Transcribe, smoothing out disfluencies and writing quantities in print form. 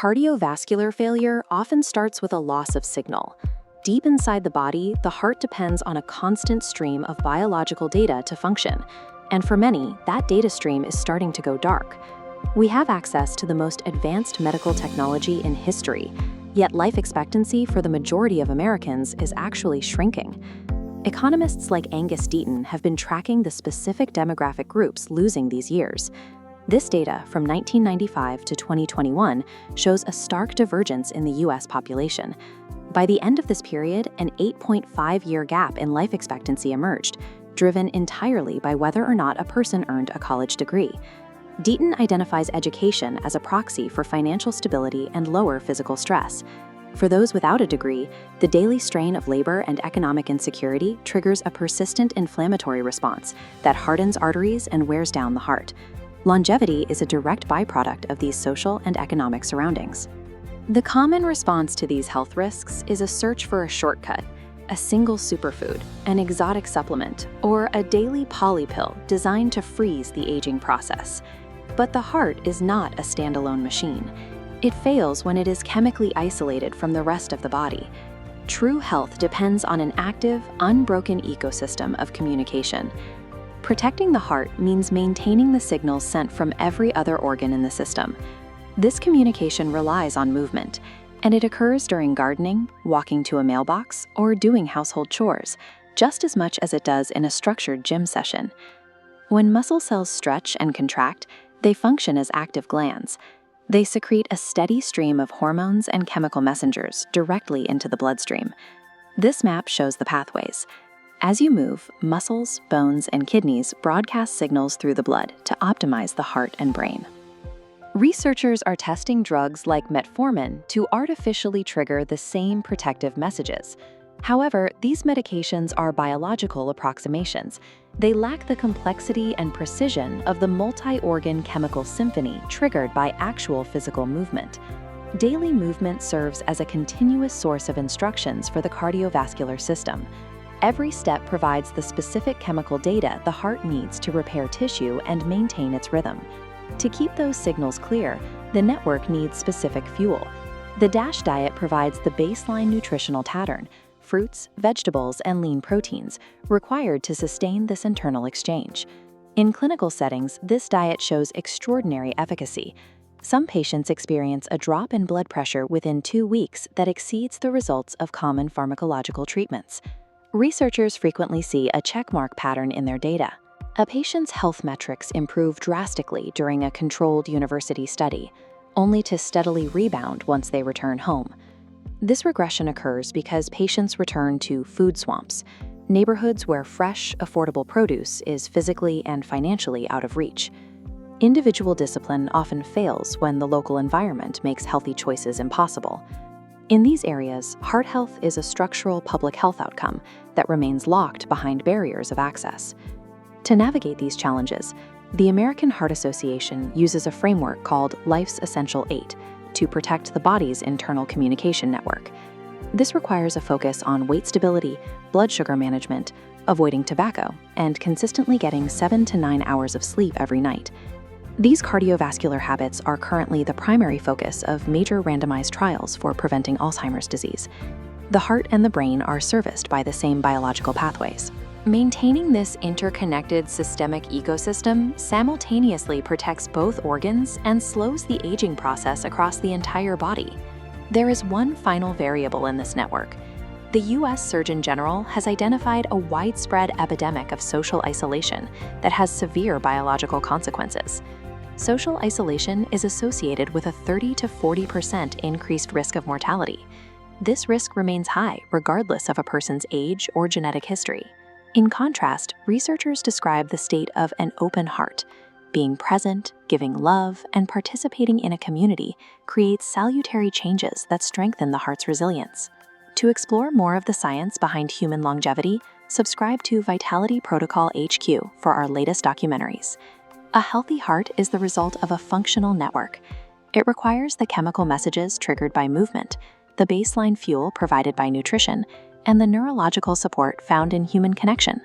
Cardiovascular failure often starts with a loss of signal. Deep inside the body, the heart depends on a constant stream of biological data to function, and for many, that data stream is starting to go dark. We have access to the most advanced medical technology in history, yet life expectancy for the majority of Americans is actually shrinking. Economists like Angus Deaton have been tracking the specific demographic groups losing these years. This data from 1995 to 2021 shows a stark divergence in the U.S. population. By the end of this period, an 8.5-year gap in life expectancy emerged, driven entirely by whether or not a person earned a college degree. Deaton identifies education as a proxy for financial stability and lower physical stress. For those without a degree, the daily strain of labor and economic insecurity triggers a persistent inflammatory response that hardens arteries and wears down the heart. Longevity is a direct byproduct of these social and economic surroundings. The common response to these health risks is a search for a shortcut, a single superfood, an exotic supplement, or a daily poly pill designed to freeze the aging process. But the heart is not a standalone machine. It fails when it is chemically isolated from the rest of the body. True health depends on an active, unbroken ecosystem of communication. Protecting the heart means maintaining the signals sent from every other organ in the system. This communication relies on movement, and it occurs during gardening, walking to a mailbox, or doing household chores, just as much as it does in a structured gym session. When muscle cells stretch and contract, they function as active glands. They secrete a steady stream of hormones and chemical messengers directly into the bloodstream. This map shows the pathways. As you move, muscles, bones, and kidneys broadcast signals through the blood to optimize the heart and brain. Researchers are testing drugs like metformin to artificially trigger the same protective messages. However, these medications are biological approximations. They lack the complexity and precision of the multi-organ chemical symphony triggered by actual physical movement. Daily movement serves as a continuous source of instructions for the cardiovascular system. Every step provides the specific chemical data the heart needs to repair tissue and maintain its rhythm. To keep those signals clear, the network needs specific fuel. The DASH diet provides the baseline nutritional pattern: fruits, vegetables, and lean proteins, required to sustain this internal exchange. In clinical settings, this diet shows extraordinary efficacy. Some patients experience a drop in blood pressure within 2 weeks that exceeds the results of common pharmacological treatments. Researchers frequently see a checkmark pattern in their data. A patient's health metrics improve drastically during a controlled university study, only to steadily rebound once they return home. This regression occurs because patients return to food swamps, neighborhoods where fresh, affordable produce is physically and financially out of reach. Individual discipline often fails when the local environment makes healthy choices impossible. In these areas, heart health is a structural public health outcome that remains locked behind barriers of access. To navigate these challenges, the American Heart Association uses a framework called Life's Essential 8 to protect the body's internal communication network. This requires a focus on weight stability, blood sugar management, avoiding tobacco, and consistently getting 7 to 9 hours of sleep every night. These cardiovascular habits are currently the primary focus of major randomized trials for preventing Alzheimer's disease. The heart and the brain are serviced by the same biological pathways. Maintaining this interconnected systemic ecosystem simultaneously protects both organs and slows the aging process across the entire body. There is one final variable in this network. The U.S. Surgeon General has identified a widespread epidemic of social isolation that has severe biological consequences. Social isolation is associated with a 30 to 40% increased risk of mortality. This risk remains high regardless of a person's age or genetic history. In contrast, researchers describe the state of an open heart. Being present, giving love, and participating in a community creates salutary changes that strengthen the heart's resilience. To explore more of the science behind human longevity, subscribe to Vitality Protocol HQ for our latest documentaries. A healthy heart is the result of a functional network. It requires the chemical messages triggered by movement, the baseline fuel provided by nutrition, and the neurological support found in human connection.